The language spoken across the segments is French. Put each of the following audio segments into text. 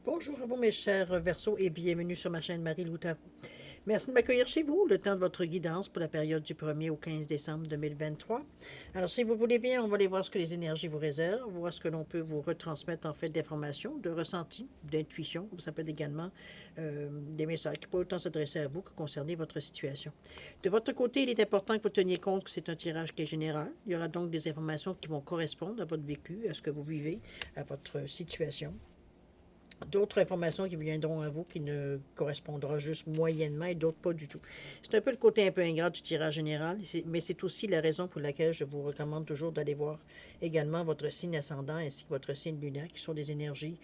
Bonjour à vous mes chers Verseaux et bienvenue sur ma chaîne Marie-Lou Tarot. Merci de m'accueillir chez vous, le temps de votre guidance pour la période du 1er au 15 décembre 2023. Alors si vous voulez bien, on va aller voir ce que les énergies vous réservent, voir ce que l'on peut vous retransmettre en fait d'informations, de ressentis, d'intuition, comme ça peut être également des messages qui peuvent autant s'adresser à vous que concerner votre situation. De votre côté, il est important que vous teniez compte que c'est un tirage qui est général. Il y aura donc des informations qui vont correspondre à votre vécu, à ce que vous vivez, à votre situation. D'autres informations qui viendront à vous qui ne correspondront juste moyennement et d'autres pas du tout. C'est un peu le côté un peu ingrat du tirage général, mais c'est aussi la raison pour laquelle je vous recommande toujours d'aller voir également votre signe ascendant ainsi que votre signe lunaire, qui sont des énergies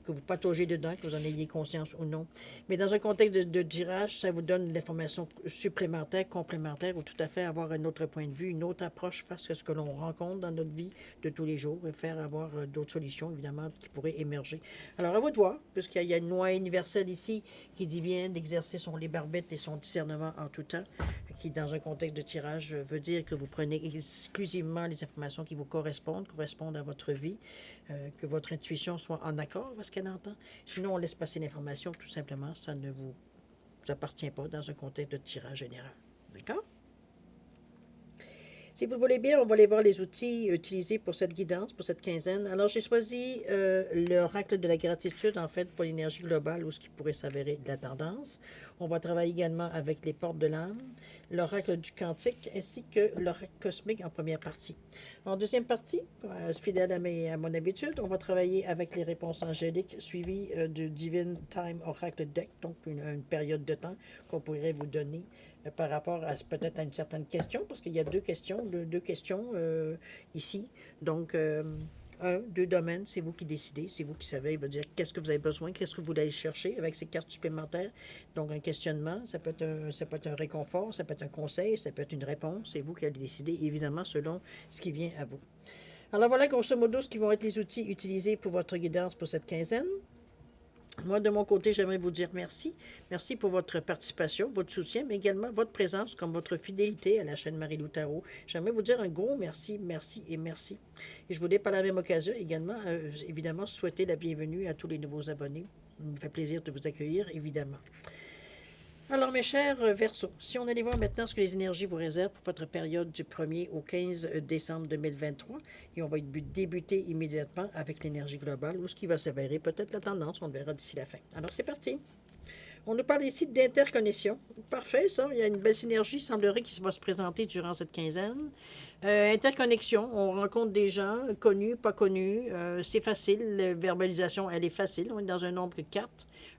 que vous pataugez dedans, que vous en ayez conscience ou non. Mais dans un contexte de tirage, ça vous donne l'information supplémentaire, complémentaire, ou tout à fait avoir un autre point de vue, une autre approche face à ce que l'on rencontre dans notre vie de tous les jours et faire avoir d'autres solutions, évidemment, qui pourraient émerger. Alors, à vous de voir, puisqu'il y a une loi universelle ici qui dit bien d'exercer son libre-arbitre et son discernement en tout temps, qui, dans un contexte de tirage, veut dire que vous prenez exclusivement les informations qui vous correspondent à votre vie, que votre intuition soit en accord avec ce qu'elle entend. Sinon, on laisse passer l'information, tout simplement, ça ne vous appartient pas dans un contexte de tirage général. D'accord? Si vous voulez bien, on va aller voir les outils utilisés pour cette guidance, pour cette quinzaine. Alors, j'ai choisi l'oracle de la gratitude, en fait, pour l'énergie globale ou ce qui pourrait s'avérer de la tendance. On va travailler également avec les portes de l'âme, l'oracle du quantique, ainsi que l'oracle cosmique en première partie. En deuxième partie, fidèle à mon habitude, on va travailler avec les réponses angéliques suivies du Divine Time Oracle Deck, donc une période de temps qu'on pourrait vous donner par rapport à peut-être à une certaine question, parce qu'il y a deux questions ici. Donc, deux domaines, c'est vous qui décidez, c'est vous qui savez, il veut dire qu'est-ce que vous avez besoin, qu'est-ce que vous voulez aller chercher avec ces cartes supplémentaires. Donc, un questionnement, ça peut être un réconfort, ça peut être un conseil, ça peut être une réponse, c'est vous qui allez décider, évidemment, selon ce qui vient à vous. Alors voilà, grosso modo, ce qui vont être les outils utilisés pour votre guidance pour cette quinzaine. Moi, de mon côté, j'aimerais vous dire merci. Merci pour votre participation, votre soutien, mais également votre présence, comme votre fidélité à la chaîne Marie-Lou Tarot. J'aimerais vous dire un gros merci, merci et merci. Et je voulais, par la même occasion, également, évidemment, souhaiter la bienvenue à tous les nouveaux abonnés. Il me fait plaisir de vous accueillir, évidemment. Alors, mes chers Verseaux, si on allait voir maintenant ce que les énergies vous réservent pour votre période du 1er au 15 décembre 2023, et on va débuter immédiatement avec l'énergie globale, ou ce qui va s'avérer peut-être la tendance, on le verra d'ici la fin. Alors, c'est parti. On nous parle ici d'interconnexion. Parfait, ça. Il y a une belle synergie, semblerait, qui va se présenter durant cette quinzaine. Interconnexion, on rencontre des gens connus, pas connus. C'est facile, la verbalisation, elle est facile. On est dans un nombre de 4,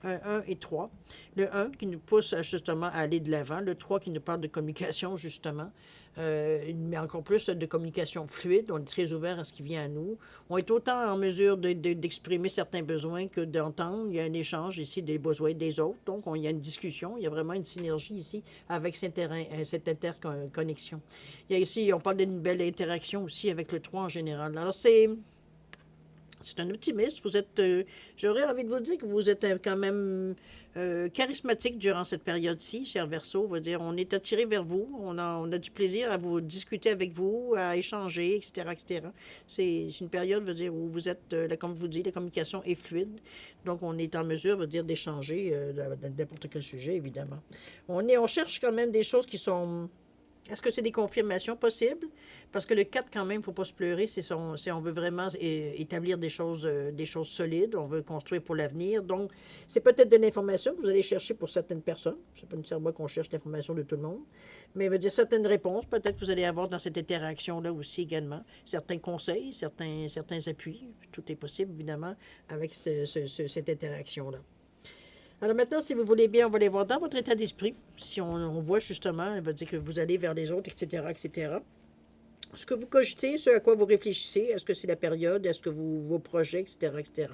1 et 3. Le 1 qui nous pousse justement à aller de l'avant. Le 3 qui nous parle de communication, justement. Mais encore plus de communication fluide. On est très ouvert à ce qui vient à nous. On est autant en mesure d'exprimer certains besoins que d'entendre. Il y a un échange ici des besoins des autres. Donc, il y a une discussion. Il y a vraiment une synergie ici avec cette interconnexion. Il y a ici, on parle d'une belle interaction aussi avec le 3 en général. Alors, c'est un optimiste. Vous êtes, j'aurais envie de vous dire que vous êtes quand même charismatique durant cette période-ci, cher Verseau. On va dire, on est attiré vers vous. On a du plaisir à vous discuter avec vous, à échanger, etc., etc. C'est une période, veut dire, où vous êtes, comme je vous dis, la communication est fluide. Donc, on est en mesure, veut dire, d'échanger n'importe quel sujet, évidemment. On cherche quand même des choses qui sont. Est-ce que c'est des confirmations possibles? Parce que le 4, quand même, il ne faut pas se pleurer. On veut vraiment établir des choses solides. On veut construire pour l'avenir. Donc, c'est peut-être de l'information que vous allez chercher pour certaines personnes. Ce n'est pas nécessairement qu'on cherche l'information de tout le monde. Mais veut dire certaines réponses. Peut-être que vous allez avoir dans cette interaction-là aussi également certains conseils, certains appuis. Tout est possible, évidemment, avec cette interaction-là. Alors maintenant, si vous voulez bien, on va aller voir dans votre état d'esprit. Si on voit justement, elle va dire que vous allez vers les autres, etc., etc. Ce que vous cogitez, ce à quoi vous réfléchissez, est-ce que c'est la période, est-ce que vos projets, etc., etc.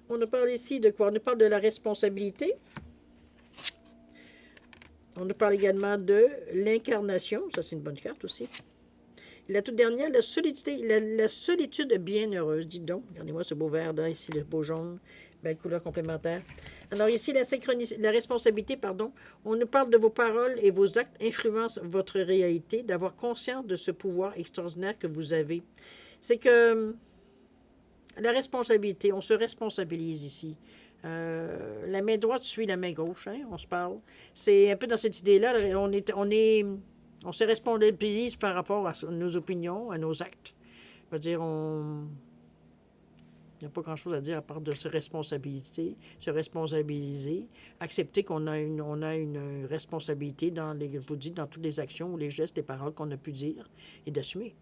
On nous parle ici de quoi? On nous parle de la responsabilité. On nous parle également de l'incarnation. Ça, c'est une bonne carte aussi. La toute dernière, la solitude bienheureuse. Dites donc, regardez-moi ce beau vert là, ici, le beau jaune. Belle couleur complémentaire. Alors ici, la responsabilité, pardon, on nous parle de vos paroles et vos actes influencent votre réalité, d'avoir conscience de ce pouvoir extraordinaire que vous avez. C'est que La responsabilité, on se responsabilise ici. La main droite suit la main gauche, hein, on se parle. C'est un peu dans cette idée-là, on se responsabilise par rapport à nos opinions, à nos actes. Je veux dire, il n'y a pas grand-chose à dire à part de se responsabiliser, accepter on a une responsabilité je vous dis, dans toutes les actions ou les gestes, les paroles qu'on a pu dire et d'assumer.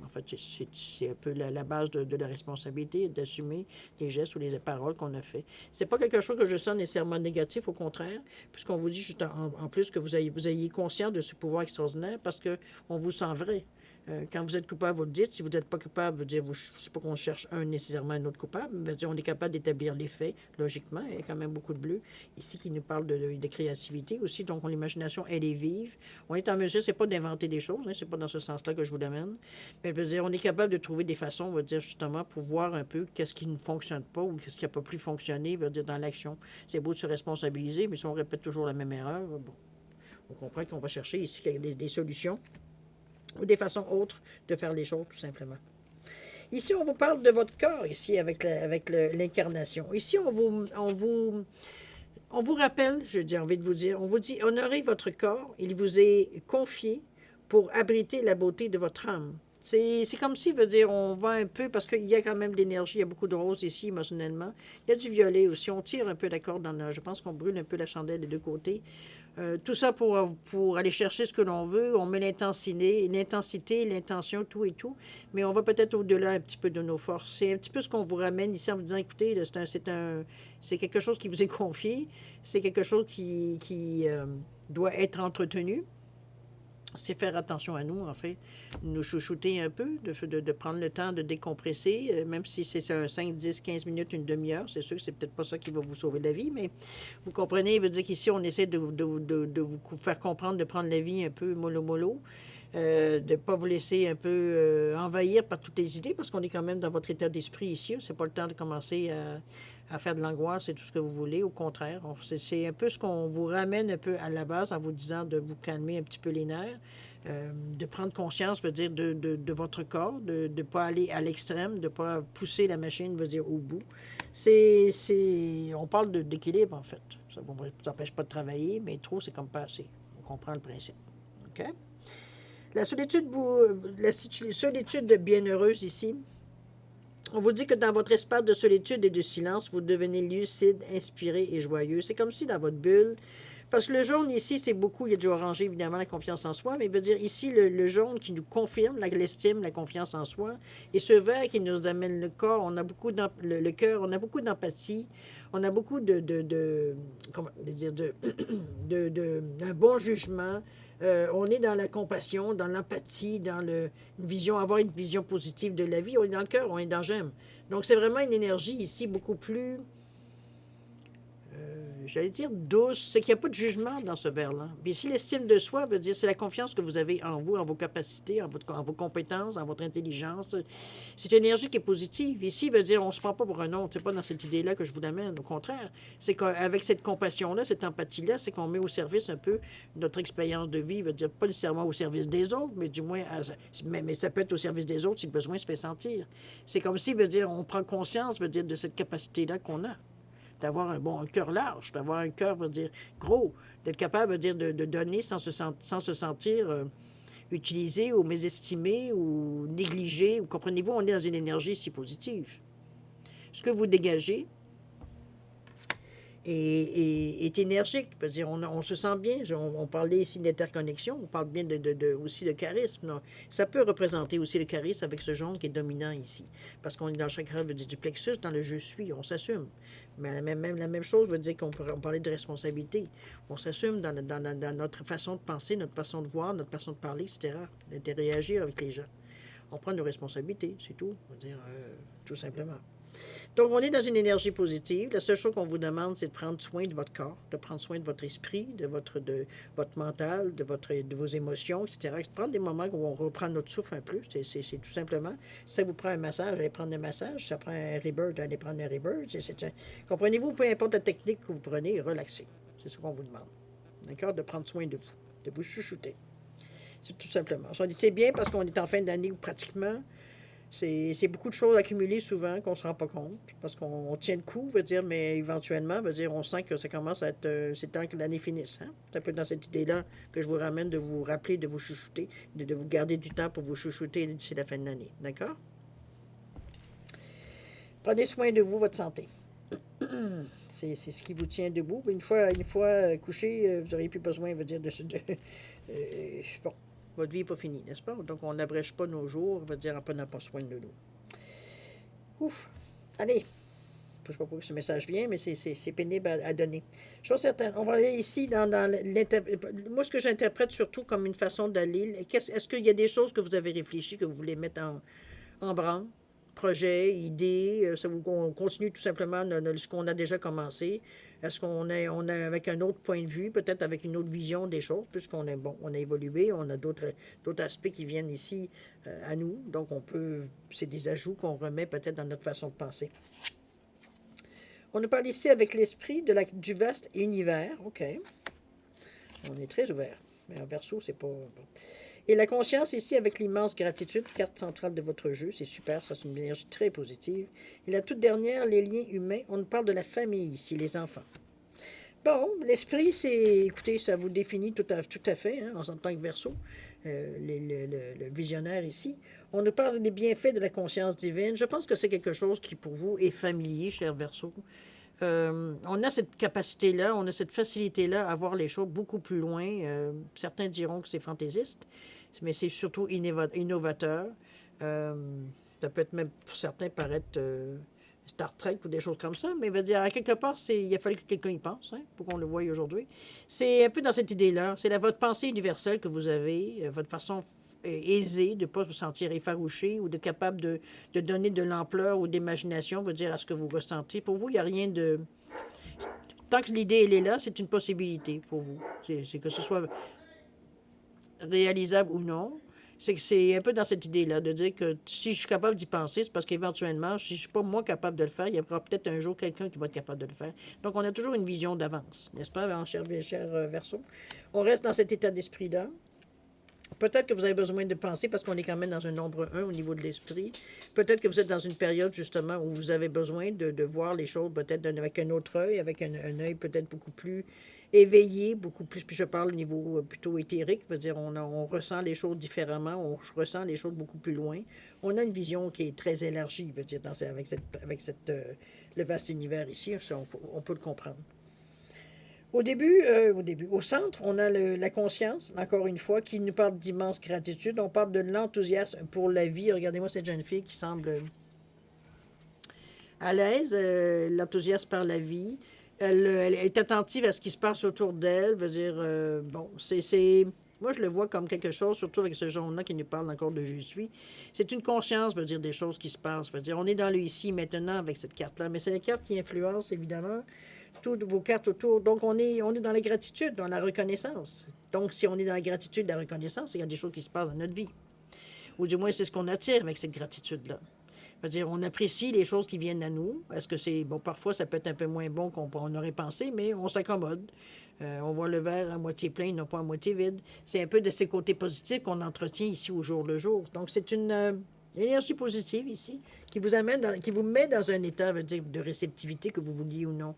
En fait, c'est un peu la base de la responsabilité, d'assumer les gestes ou les paroles qu'on a fait. C'est pas quelque chose que je sens nécessairement négatif, au contraire, puisqu'on vous dit juste en plus que vous ayez conscience de ce pouvoir extraordinaire parce qu'on vous sent vrai. Quand vous êtes coupable, vous le dites. Si vous n'êtes pas coupable, c'est pas qu'on cherche nécessairement un autre coupable, mais on est capable d'établir les faits, logiquement. Il y a quand même beaucoup de bleu ici qui nous parle de créativité aussi. Donc, l'imagination, elle est vive. On est en mesure, c'est pas d'inventer des choses, hein, c'est pas dans ce sens-là que je vous l'amène. Mais je veux dire, on est capable de trouver des façons, on va dire, justement, pour voir un peu qu'est-ce qui ne fonctionne pas ou qu'est-ce qui n'a pas pu fonctionner, dire, dans l'action. C'est beau de se responsabiliser, mais si on répète toujours la même erreur, bon, on comprend qu'on va chercher ici des solutions ou des façons autres de faire les choses, tout simplement. Ici, on vous parle de votre corps, ici, avec l'incarnation. Ici, on vous rappelle, j'ai envie de vous dire, on vous dit, honorez votre corps, il vous est confié pour abriter la beauté de votre âme. C'est comme si, veut dire, on va un peu, parce qu'il y a quand même de l'énergie, il y a beaucoup de rose ici, émotionnellement. Il y a du violet aussi, on tire un peu la corde je pense qu'on brûle un peu la chandelle des deux côtés. Tout ça pour aller chercher ce que l'on veut. On met l'intensité, l'intention, tout et tout. Mais on va peut-être au-delà un petit peu de nos forces. C'est un petit peu ce qu'on vous ramène ici en vous disant, écoutez, c'est quelque chose qui vous est confié. C'est quelque chose qui doit être entretenu. C'est faire attention à nous, en fait. Nous chouchouter un peu, de prendre le temps de décompresser, même si c'est un 5, 10, 15 minutes, une demi-heure. C'est sûr que c'est peut-être pas ça qui va vous sauver la vie, mais vous comprenez, il veut dire qu'ici, on essaie de vous faire comprendre, de prendre la vie un peu mollo-mollo, de ne pas vous laisser un peu envahir par toutes les idées, parce qu'on est quand même dans votre état d'esprit ici. C'est pas le temps de commencer à faire de l'angoisse et tout ce que vous voulez. Au contraire, c'est un peu ce qu'on vous ramène un peu à la base en vous disant de vous calmer un petit peu les nerfs, de prendre conscience, veut dire, de votre corps, de ne pas aller à l'extrême, de ne pas pousser la machine, veut dire, au bout. On parle d'équilibre, en fait. Ça ne vous empêche pas de travailler, mais trop, c'est comme pas assez. On comprend le principe. OK? La solitude bienheureuse ici, on vous dit que dans votre espace de solitude et de silence, vous devenez lucide, inspiré et joyeux. C'est comme si dans votre bulle, parce que le jaune ici, c'est beaucoup, il y a du orangé, évidemment, la confiance en soi, mais il veut dire ici le jaune qui nous confirme l'estime, la confiance en soi, et ce vert qui nous amène le corps, on a beaucoup le cœur, on a beaucoup d'empathie, on a beaucoup comment dire, d'un bon jugement. On est dans la compassion, dans l'empathie, avoir une vision positive de la vie. On est dans le cœur, on est dans j'aime. Donc, c'est vraiment une énergie ici beaucoup plus, j'allais dire douce. C'est qu'il n'y a pas de jugement dans ce verre-là. Puis ici, l'estime de soi veut dire c'est la confiance que vous avez en vous, en vos capacités, en vos compétences, en votre intelligence. C'est une énergie qui est positive. Ici, veut dire on ne se prend pas pour un autre. C'est pas dans cette idée-là que je vous l'amène. Au contraire, c'est qu'avec cette compassion-là, cette empathie-là, c'est qu'on met au service un peu notre expérience de vie. Veut dire pas nécessairement au service des autres, mais du moins, mais ça peut être au service des autres si le besoin se fait sentir. C'est comme si, veut dire, on prend conscience, veut dire, de cette capacité-là qu'on a d'avoir un cœur large, d'avoir un cœur, veut dire, gros, d'être capable, veut dire, de donner sans se sentir utilisé ou mésestimé ou négligé. Ou, comprenez-vous, on est dans une énergie si positive. Ce que vous dégagez est énergique. C'est-à-dire, on se sent bien. On parlait ici d'interconnexion, on parle bien aussi de charisme. Non? Ça peut représenter aussi le charisme avec ce jaune qui est dominant ici. Parce qu'on est dans le chakra du plexus, dans le je suis, on s'assume. Mais la même chose veut dire qu'on parlait de responsabilité. On s'assume dans notre façon de penser, notre façon de voir, notre façon de parler, etc., de réagir avec les gens. On prend nos responsabilités, c'est tout. On va dire, tout simplement. Donc, on est dans une énergie positive. La seule chose qu'on vous demande, c'est de prendre soin de votre corps, de prendre soin de votre esprit, de votre mental, de vos émotions, etc. De prendre des moments où on reprend notre souffle un peu. C'est tout simplement. Si ça vous prend un massage, allez prendre un massage. Si ça prend un rebirth, allez prendre un rebirth. Comprenez-vous, peu importe la technique que vous prenez, relaxez. C'est ce qu'on vous demande. D'accord? De prendre soin de vous, de vous chouchouter. C'est tout simplement. C'est bien parce qu'on est en fin d'année où pratiquement C'est beaucoup de choses accumulées souvent qu'on ne se rend pas compte parce qu'on tient le coup, veut dire, mais éventuellement, veut dire, on sent que ça commence à être. C'est temps que l'année finisse. Hein? C'est un peu dans cette idée-là que je vous ramène de vous rappeler, de vous chouchouter, de vous garder du temps pour vous chouchouter d'ici la fin de l'année. D'accord? Prenez soin de vous, votre santé. C'est ce qui vous tient debout. Une fois couché, vous n'aurez plus besoin, veut dire, bon, votre vie n'est pas finie, n'est-ce pas? Donc, on n'abrège pas nos jours, veut dire, en prenant pas soin de nous. Ouf! Allez! Je ne sais pas pourquoi ce message vient, mais c'est pénible à donner. Chose certaine, on va aller ici dans moi, ce que j'interprète surtout comme une façon d'aller, est-ce qu'il y a des choses que vous avez réfléchi, que vous voulez mettre en branle? Projet, idée, on continue tout simplement ce qu'on a déjà commencé. Est-ce qu'on est avec un autre point de vue, peut-être avec une autre vision des choses, puisqu'on est bon, on a évolué, on a d'autres aspects qui viennent ici à nous. Donc c'est des ajouts qu'on remet peut-être dans notre façon de penser. On nous parle ici avec l'esprit du vaste univers. OK. On est très ouvert. Mais en verso, c'est pas. Bon. Et la conscience ici avec l'immense gratitude, carte centrale de votre jeu, c'est super, ça c'est une énergie très positive. Et la toute dernière, les liens humains, on nous parle de la famille ici, les enfants. Bon, l'esprit, écoutez, ça vous définit tout à fait, hein, en tant que Verseau, le visionnaire ici. On nous parle des bienfaits de la conscience divine. Je pense que c'est quelque chose qui pour vous est familier, cher Verseau. On a cette capacité-là, on a cette facilité-là à voir les choses beaucoup plus loin. Certains diront que c'est fantaisiste, mais c'est surtout innovateur. Ça peut être même pour certains paraître Star Trek ou des choses comme ça, mais veut dire, à quelque part, il a fallu que quelqu'un y pense, hein, pour qu'on le voie aujourd'hui. C'est un peu dans cette idée-là. C'est votre pensée universelle que vous avez, votre façon aisée de ne pas vous sentir effarouché ou de capable de donner de l'ampleur ou d'imagination, veut dire, à ce que vous ressentez. Pour vous, il n'y a rien de... Tant que l'idée, elle est là, c'est une possibilité pour vous. C'est que ce soit réalisable ou non. C'est un peu dans cette idée-là, de dire que si je suis capable d'y penser, c'est parce qu'éventuellement, si je ne suis pas moi capable de le faire, il y aura peut-être un jour quelqu'un qui va être capable de le faire. Donc, on a toujours une vision d'avance, n'est-ce pas, cher Verseau? On reste dans cet état d'esprit-là. Peut-être que vous avez besoin de penser parce qu'on est quand même dans un nombre 1 au niveau de l'esprit. Peut-être que vous êtes dans une période justement où vous avez besoin de voir les choses peut-être avec un autre œil, avec un œil peut-être beaucoup plus éveillé, beaucoup plus, puis je parle au niveau plutôt éthérique, c'est-à-dire on ressent les choses différemment, on ressent les choses beaucoup plus loin. On a une vision qui est très élargie, veut dire, le vaste univers ici, ça, on peut le comprendre. Au centre, on a la conscience, encore une fois, qui nous parle d'immense gratitude. On parle de l'enthousiasme pour la vie. Regardez-moi cette jeune fille qui semble à l'aise, l'enthousiasme par la vie. Elle est attentive à ce qui se passe autour d'elle. Veut dire, bon, moi, je le vois comme quelque chose, surtout avec ce jaune-là qui nous parle encore de je suis. C'est une conscience, veut dire, des choses qui se passent. Veut dire, on est dans le ici, maintenant avec cette carte-là. Mais c'est la carte qui influence, évidemment, toutes vos cartes autour. Donc, on est dans la gratitude, dans la reconnaissance. Donc, si on est dans la gratitude, la reconnaissance, il y a des choses qui se passent dans notre vie. Ou du moins, c'est ce qu'on attire avec cette gratitude-là. C'est-à-dire, on apprécie les choses qui viennent à nous. Est-ce que c'est... Bon, parfois, ça peut être un peu moins bon qu'on aurait pensé, mais on s'accommode. On voit le verre à moitié plein, non pas à moitié vide. C'est un peu de ces côtés positifs qu'on entretient ici au jour le jour. Donc, c'est une énergie positive ici qui vous met dans un état, veut dire, de réceptivité, que vous vouliez ou non.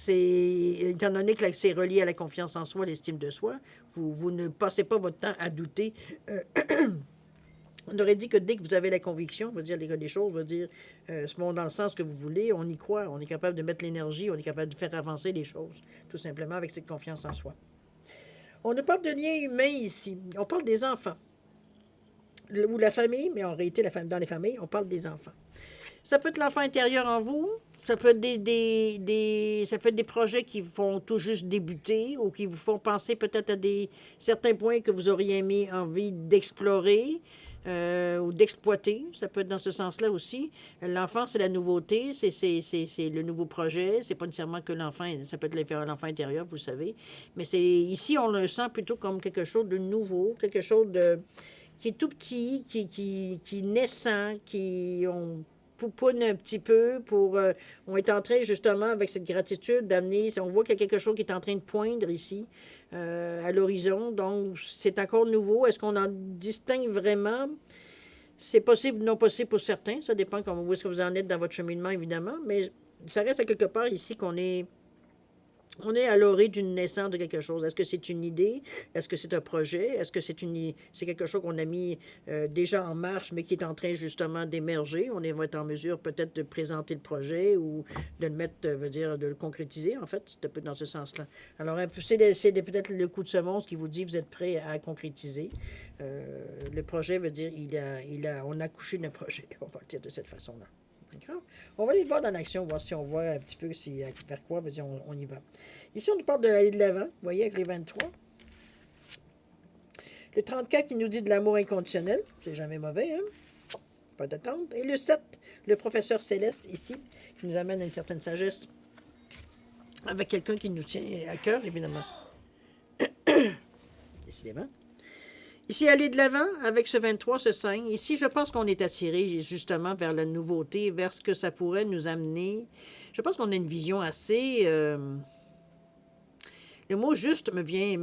Étant donné que c'est relié à la confiance en soi, l'estime de soi, vous ne passez pas votre temps à douter. On aurait dit que dès que vous avez la conviction, veut dire les choses, veut dire vont dans le sens que vous voulez, on y croit, on est capable de mettre l'énergie, on est capable de faire avancer les choses, tout simplement avec cette confiance en soi. On ne parle de liens humains ici, on parle des enfants. Ou la famille, mais en réalité, dans les familles, on parle des enfants. Ça peut être l'enfant intérieur en vous, ça peut être ça peut être des projets qui vous font tout juste débuter ou qui vous font penser peut-être à certains points que vous auriez envie d'explorer. Ou d'exploiter, ça peut être dans ce sens-là aussi. L'enfant, c'est la nouveauté, c'est le nouveau projet, c'est pas nécessairement que l'enfant, ça peut être l'enfant intérieur, vous savez, mais ici, on le sent plutôt comme quelque chose de nouveau, quelque chose qui est tout petit, qui est naissant, on pouponne un petit peu on est en train, justement, avec cette gratitude, d'amener, on voit qu'il y a quelque chose qui est en train de poindre ici, à l'horizon, donc c'est encore nouveau. Est-ce qu'on en distingue vraiment? C'est possible, non possible pour certains. Ça dépend où est-ce que vous en êtes dans votre cheminement, évidemment. Mais ça reste à quelque part ici on est à l'orée d'une naissance de quelque chose. Est-ce que c'est une idée? Est-ce que c'est un projet? Est-ce que c'est quelque chose qu'on a mis déjà en marche, mais qui est en train justement d'émerger? On va être en mesure peut-être de présenter le projet ou de le mettre, veut dire, de le concrétiser, en fait. C'est un peu dans ce sens-là. Alors, peut-être le coup de semonce qui vous dit vous êtes prêt à concrétiser. Le projet veut dire on a couché d'un projet, on va le dire de cette façon-là. D'accord? On va aller le voir dans l'action, voir si on voit un petit peu vers quoi, vas-y, on y va. Ici, on nous parle de l'aller de l'avant, vous voyez, avec les 23. Le 34 qui nous dit de l'amour inconditionnel, c'est jamais mauvais, hein? Pas d'attente. Et le 7, le professeur Céleste, ici, qui nous amène à une certaine sagesse, avec quelqu'un qui nous tient à cœur, évidemment. Décidément. Ici, aller de l'avant avec ce 23, ce 5. Ici, je pense qu'on est attiré justement vers la nouveauté, vers ce que ça pourrait nous amener. Je pense qu'on a une vision assez... le mot juste me vient.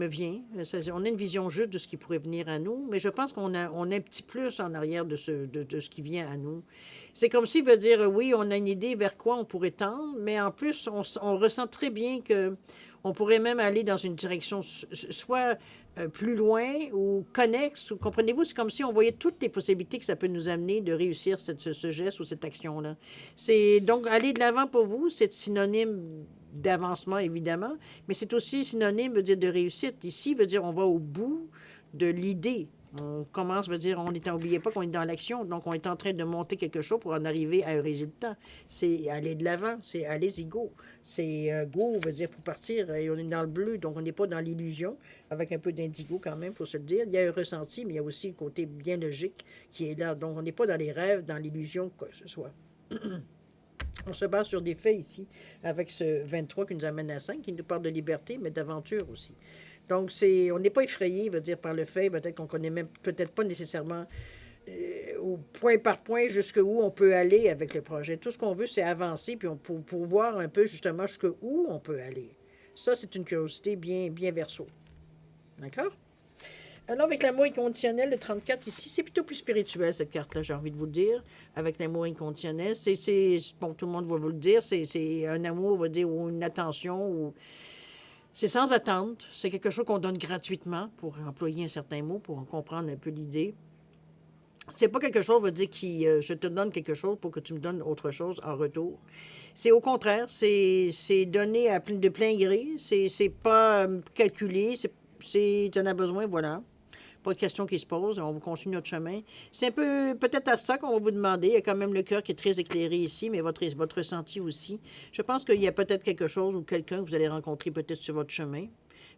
On a une vision juste de ce qui pourrait venir à nous, mais je pense qu'on a un petit plus en arrière de ce qui vient à nous. C'est comme s'il veut dire, oui, on a une idée vers quoi on pourrait tendre, mais en plus, on ressent très bien que on pourrait même aller dans une direction soit plus loin ou connexe, ou comprenez-vous, c'est comme si on voyait toutes les possibilités que ça peut nous amener de réussir ce geste ou cette action-là. C'est donc aller de l'avant pour vous, c'est synonyme d'avancement, évidemment, mais c'est aussi synonyme, veut dire, de réussite. Ici, veut dire, on va au bout de l'idée. On commence, veut dire, n'oubliez pas qu'on est dans l'action, donc on est en train de monter quelque chose pour en arriver à un résultat. C'est aller de l'avant, c'est allez-y, go. C'est go, veut dire, pour partir, et on est dans le bleu, donc on n'est pas dans l'illusion, avec un peu d'indigo quand même, il faut se le dire. Il y a un ressenti, mais il y a aussi le côté bien logique qui est là. Donc on n'est pas dans les rêves, dans l'illusion, quoi que ce soit. On se base sur des faits ici, avec ce 23 qui nous amène à 5, qui nous parle de liberté, mais d'aventure aussi. Donc, on n'est pas effrayé, veut dire, par le fait, peut-être qu'on connaît même, peut-être pas nécessairement au point par point jusqu'où on peut aller avec le projet. Tout ce qu'on veut, c'est avancer, puis pour voir un peu justement jusqu'où on peut aller. Ça, c'est une curiosité bien, bien verso. D'accord? Alors, avec l'amour inconditionnel, le 34 ici, c'est plutôt plus spirituel, cette carte-là, j'ai envie de vous le dire. Avec l'amour inconditionnel, bon, tout le monde va vous le dire, c'est un amour, on va dire, ou une attention, ou c'est sans attente. C'est quelque chose qu'on donne gratuitement, pour employer un certain mot, pour en comprendre un peu l'idée. C'est pas quelque chose, on va dire, je te donne quelque chose pour que tu me donnes autre chose en retour. C'est au contraire, c'est donné de plein gré, c'est pas calculé, tu en as besoin, voilà. Pas de question qui se pose, on va continuer notre chemin. C'est un peu peut-être à ça qu'on va vous demander. Il y a quand même le cœur qui est très éclairé ici, mais votre ressenti aussi. Je pense qu'il y a peut-être quelque chose ou quelqu'un que vous allez rencontrer peut-être sur votre chemin.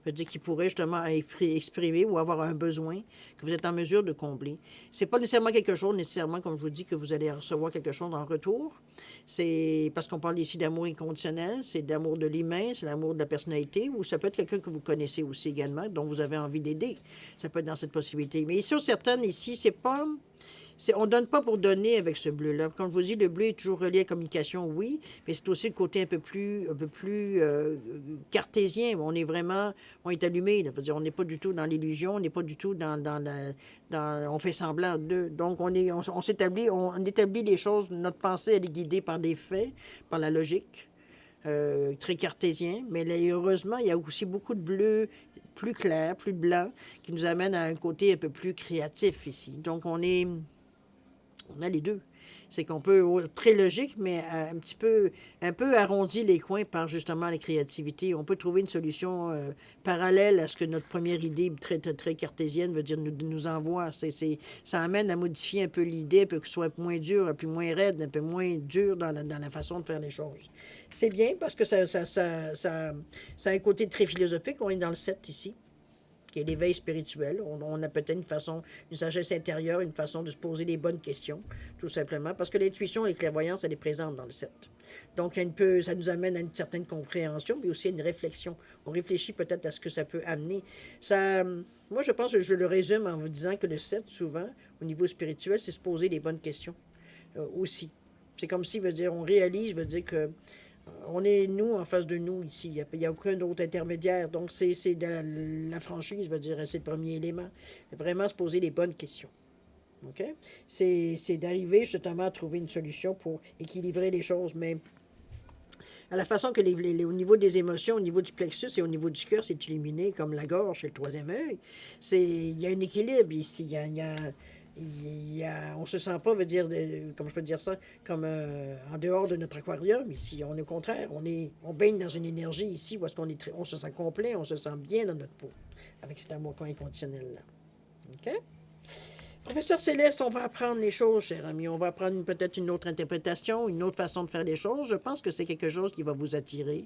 Je veux dire qu'il pourrait justement exprimer ou avoir un besoin que vous êtes en mesure de combler. C'est pas nécessairement quelque chose, nécessairement, comme je vous dis, que vous allez recevoir quelque chose en retour. C'est parce qu'on parle ici d'amour inconditionnel, c'est d'amour de l'humain, c'est l'amour de la personnalité, ou ça peut être quelqu'un que vous connaissez aussi également, dont vous avez envie d'aider. Ça peut être dans cette possibilité. Mais sur certaines, ici, c'est pas... On ne donne pas pour donner avec ce bleu-là. Comme je vous dis, le bleu est toujours relié à la communication, oui, mais c'est aussi le côté un peu plus cartésien. On est allumé. Là. Dire, on n'est pas du tout dans l'illusion, on n'est pas du tout on fait semblant d'eux. Donc, on établit les choses, notre pensée, elle est guidée par des faits, par la logique. Très cartésien, mais là, heureusement, il y a aussi beaucoup de bleu plus clair, plus blanc, qui nous amène à un côté un peu plus créatif ici. Donc, on a les deux. C'est qu'on peut, très logique, mais un peu arrondi les coins par justement la créativité. On peut trouver une solution parallèle à ce que notre première idée très, très, très cartésienne veut dire nous envoie. Ça amène à modifier un peu l'idée, pour que ce soit moins dur, un peu moins raide, un peu moins dur dans la façon de faire les choses. C'est bien parce que ça a un côté très philosophique. On est dans le 7 ici, qui est l'éveil spirituel. On a peut-être une sagesse intérieure, une façon de se poser les bonnes questions, tout simplement, parce que l'intuition et la clairvoyance, elle est présente dans le 7. Donc, ça nous amène à une certaine compréhension, mais aussi à une réflexion. On réfléchit peut-être à ce que ça peut amener. Moi, je pense que je le résume en vous disant que le 7, souvent, au niveau spirituel, c'est se poser les bonnes questions aussi. C'est comme si, veut dire, on réalise, veut dire que on est nous en face de nous ici. Il n'y a aucun autre intermédiaire. Donc, c'est de la franchise, je veux dire, c'est le premier élément. Vraiment se poser les bonnes questions. OK? C'est d'arriver justement à trouver une solution pour équilibrer les choses, mais à la façon que au niveau des émotions, au niveau du plexus et au niveau du cœur, c'est illuminé comme la gorge et le troisième œil. Il y a un équilibre ici. On se sent pas, veut dire, comment je peux dire ça, comme en dehors de notre aquarium ici. On est au contraire, on baigne dans une énergie ici où est-ce qu'on est, on se sent complet, on se sent bien dans notre peau avec cet amour inconditionnel-là. OK? Professeur Céleste, on va apprendre les choses, cher ami. On va apprendre peut-être une autre interprétation, une autre façon de faire les choses. Je pense que c'est quelque chose qui va vous attirer.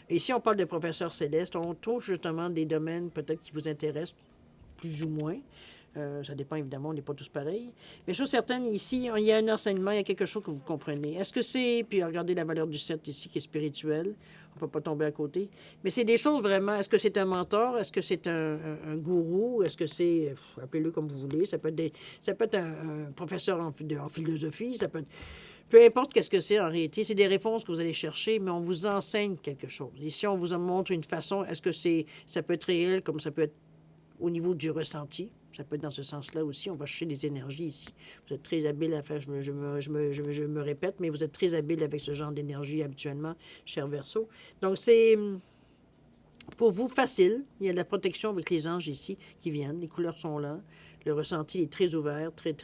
Et si on parle de professeur Céleste, on trouve justement des domaines peut-être qui vous intéressent plus ou moins. Ça dépend évidemment, on n'est pas tous pareils. Mais chose certaine, ici, il y a un enseignement, il y a quelque chose que vous comprenez. Est-ce que c'est, puis regardez la valeur du 7 ici qui est spirituelle, on ne peut pas tomber à côté. Mais c'est des choses vraiment, est-ce que c'est un mentor, est-ce que c'est un gourou, est-ce que c'est, appelez-le comme vous voulez, ça peut être un professeur en philosophie, ça peut être, peu importe qu'est-ce que c'est en réalité, c'est des réponses que vous allez chercher, mais on vous enseigne quelque chose. Ici, on vous montre une façon, est-ce que ça peut être réel comme ça peut être au niveau du ressenti. Ça peut être dans ce sens-là aussi. On va chercher des énergies ici. Vous êtes très habile à faire, je me répète, mais vous êtes très habile avec ce genre d'énergie habituellement, cher Verseau. Donc, c'est pour vous facile. Il y a de la protection avec les anges ici qui viennent. Les couleurs sont là. Le ressenti est très ouvert, très.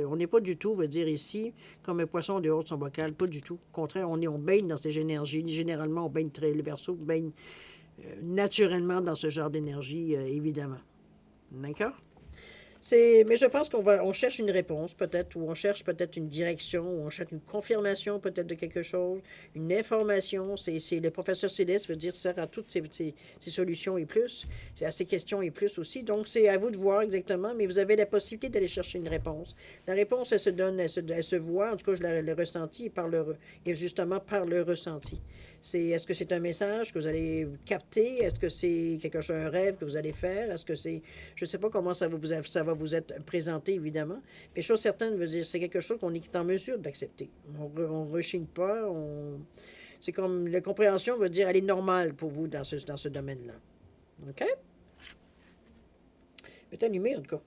On n'est pas du tout, on va dire ici, comme un poisson dehors de son bocal. Pas du tout. Au contraire, on baigne dans ces énergies. Généralement, on baigne le Verseau baigne naturellement dans ce genre d'énergie, évidemment. D'accord? Mais je pense on cherche une réponse peut-être, ou on cherche peut-être une direction, ou on cherche une confirmation peut-être de quelque chose, une information. Le professeur Céleste veut dire sert à toutes ces solutions et plus, à ces questions et plus aussi. Donc c'est à vous de voir exactement, mais vous avez la possibilité d'aller chercher une réponse. La réponse, elle se donne, elle se voit, en tout cas je l'ai ressentie et justement par le ressenti. Est-ce que c'est un message que vous allez capter? Est-ce que c'est quelque chose, un rêve que vous allez faire? Est-ce que c'est, je ne sais pas comment ça va vous être présenté, évidemment. Mais chose certaine, veut dire, c'est quelque chose qu'on est en mesure d'accepter. On ne rechigne pas. C'est comme, la compréhension veut dire, elle est normale pour vous dans ce domaine-là. OK? Mais t'es animé, en tout cas.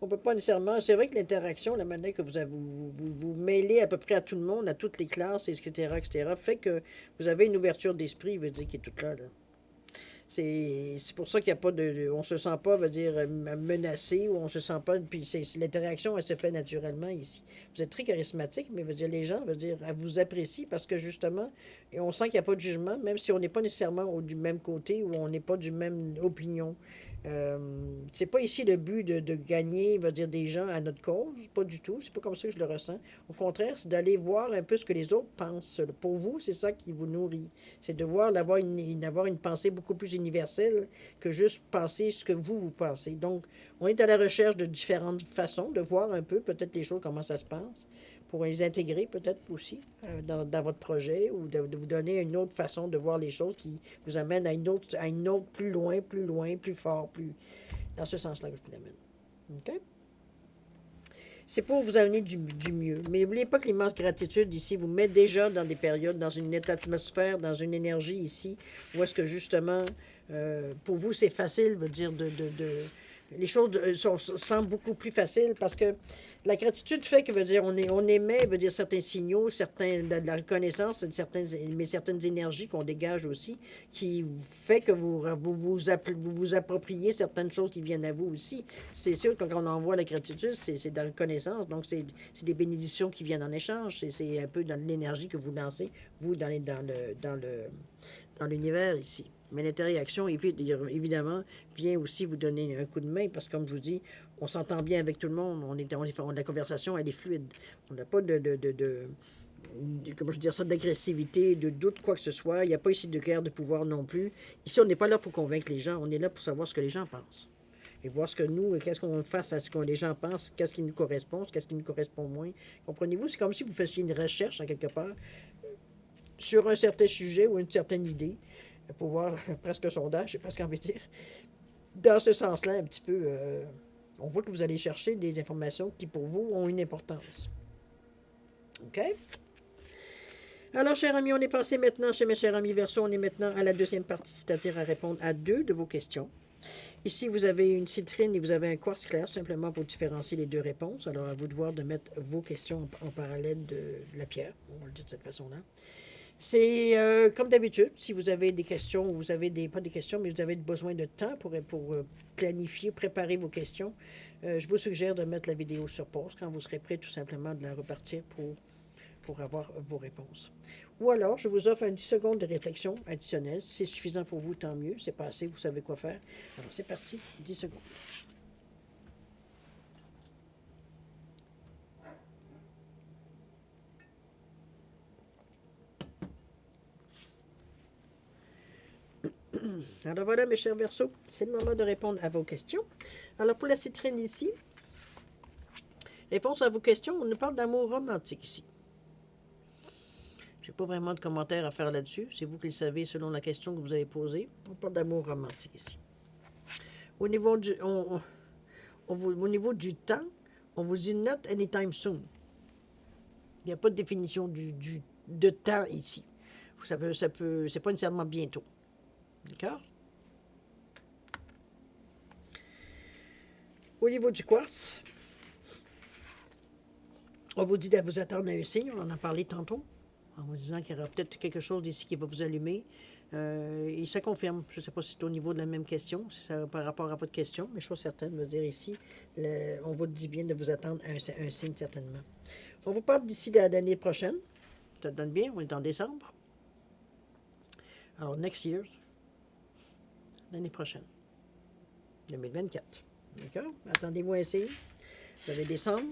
On ne peut pas nécessairement. C'est vrai que l'interaction, la manière que vous mêlez à peu près à tout le monde, à toutes les classes, etc., fait que vous avez une ouverture d'esprit, veut dire, qui est toute là. C'est pour ça qu'il n'y a pas on se sent pas, veut dire, menacé, ou on se sent pas. Puis l'interaction, elle se fait naturellement ici. Vous êtes très charismatique, mais veut dire, les gens, veut dire, elles vous apprécient parce que justement, et on sent qu'il n'y a pas de jugement, même si on n'est pas nécessairement du même côté ou on n'est pas du même opinion. C'est pas ici le but de gagner, veut dire, des gens à notre cause, pas du tout. C'est pas comme ça que je le ressens. Au contraire, c'est d'aller voir un peu ce que les autres pensent. Pour vous, c'est ça qui vous nourrit. C'est de voir, d'avoir avoir une pensée beaucoup plus universelle que juste penser ce que vous pensez. Donc, on est à la recherche de différentes façons de voir un peu peut-être les choses, comment ça se passe, pour les intégrer peut-être aussi dans votre projet ou de vous donner une autre façon de voir les choses qui vous amène à une autre plus loin, plus fort, plus dans ce sens-là que je vous l'amène. OK? C'est pour vous amener du mieux. Mais n'oubliez pas que l'immense gratitude ici vous met déjà dans des périodes, dans une atmosphère, dans une énergie ici, où est-ce que justement, pour vous, c'est facile, veut dire, les choses semblent beaucoup plus faciles parce que la gratitude fait que, veut dire, on émet, veut dire, certains signaux, de la reconnaissance, mais certaines énergies qu'on dégage aussi, qui fait que vous appropriez certaines choses qui viennent à vous aussi. C'est sûr que quand on envoie la gratitude, c'est de la reconnaissance, donc c'est des bénédictions qui viennent en échange. C'est un peu dans l'énergie que vous lancez, vous, dans l'univers ici. Mais l'interaction, évidemment, vient aussi vous donner un coup de main parce que, comme je vous dis, on s'entend bien avec tout le monde. La conversation, elle est fluide. On n'a pas comment je veux dire ça, d'agressivité, de doute, quoi que ce soit. Il n'y a pas ici de guerre de pouvoir non plus. Ici, on n'est pas là pour convaincre les gens. On est là pour savoir ce que les gens pensent. Et voir ce que qu'est-ce qu'on fasse à ce que les gens pensent, qu'est-ce qui nous correspond, qu'est-ce qui nous correspond moins. Comprenez-vous? C'est comme si vous faisiez une recherche, à quelque part, sur un certain sujet ou une certaine idée, pour voir presque un sondage, j'ai presque envie de dire. Dans ce sens-là, un petit peu, on voit que vous allez chercher des informations qui, pour vous, ont une importance. OK? Alors, chers amis, on est passé maintenant, chez mes chers amis Verseau, on est maintenant à la deuxième partie, c'est-à-dire à répondre à 2 de vos questions. Ici, vous avez une citrine et vous avez un quartz clair, simplement pour différencier les deux réponses. Alors, à vous de voir de mettre vos questions en parallèle de la pierre. On va le dire de cette façon-là. C'est comme d'habitude, si vous avez des questions, ou vous avez pas des questions, mais vous avez besoin de temps pour planifier, préparer vos questions, je vous suggère de mettre la vidéo sur pause quand vous serez prêt, tout simplement de la repartir pour avoir vos réponses. Ou alors, je vous offre un 10 secondes de réflexion additionnelle. Si c'est suffisant pour vous, tant mieux. C'est pas assez, vous savez quoi faire. Alors, c'est parti, 10 secondes. Alors voilà, mes chers Verseaux, c'est le moment de répondre à vos questions. Alors, pour la citrine ici, réponse à vos questions, on nous parle d'amour romantique ici. Je n'ai pas vraiment de commentaires à faire là-dessus. C'est vous qui le savez selon la question que vous avez posée. On parle d'amour romantique ici. Au niveau au niveau du temps, on vous dit not anytime soon. Il n'y a pas de définition de temps ici. C'est pas nécessairement bientôt. D'accord? Au niveau du quartz, on vous dit de vous attendre à un signe. On en a parlé tantôt, en vous disant qu'il y aura peut-être quelque chose ici qui va vous allumer. Et ça confirme. Je ne sais pas si c'est au niveau de la même question, si ça par rapport à votre question, mais chose certaine de dire ici, on vous dit bien de vous attendre à un signe certainement. On vous parle d'ici l'année prochaine. Ça te donne bien, on est en décembre. Alors, next year, l'année prochaine, 2024. D'accord? Attendez-vous un signe. Vous avez décembre.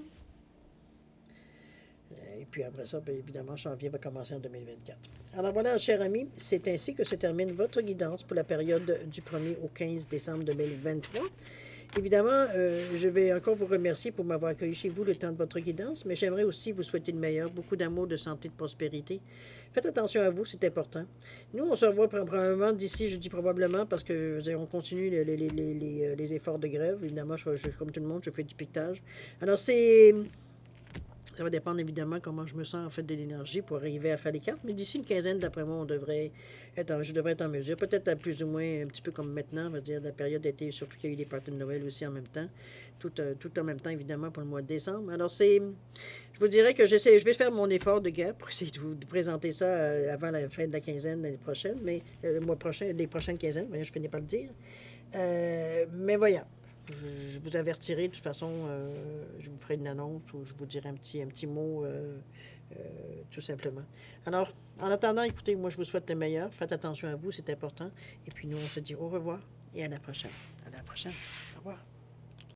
Et puis après ça, bien évidemment, janvier va commencer en 2024. Alors voilà, chers amis, c'est ainsi que se termine votre guidance pour la période du 1er au 15 décembre 2023. Évidemment, je vais encore vous remercier pour m'avoir accueilli chez vous le temps de votre guidance, mais j'aimerais aussi vous souhaiter le meilleur, beaucoup d'amour, de santé, de prospérité. Faites attention à vous, c'est important. Nous, on se revoit probablement d'ici, je dis probablement, parce que je veux dire, on continue les efforts de grève. Évidemment, comme tout le monde, je fais du piquetage. Alors, ça va dépendre évidemment comment je me sens en fait de l'énergie pour arriver à faire les cartes. Mais d'ici une quinzaine, d'après moi, je devrais être en mesure. Peut-être à plus ou moins un petit peu comme maintenant, on va dire la période d'été, surtout qu'il y a eu des parties de Noël aussi en même temps. Tout en même temps, évidemment, pour le mois de décembre. Alors je vous dirais que je vais faire mon effort de guerre pour essayer de vous présenter ça avant la fin de la quinzaine l'année prochaine, mais le mois prochain, les prochaines quinzaines, je finis par le dire. Mais voilà. Je vous avertirai, de toute façon, je vous ferai une annonce ou je vous dirai un petit mot, tout simplement. Alors, en attendant, écoutez, moi, je vous souhaite le meilleur. Faites attention à vous, c'est important. Et puis, nous, on se dit au revoir et à la prochaine. À la prochaine. Au revoir.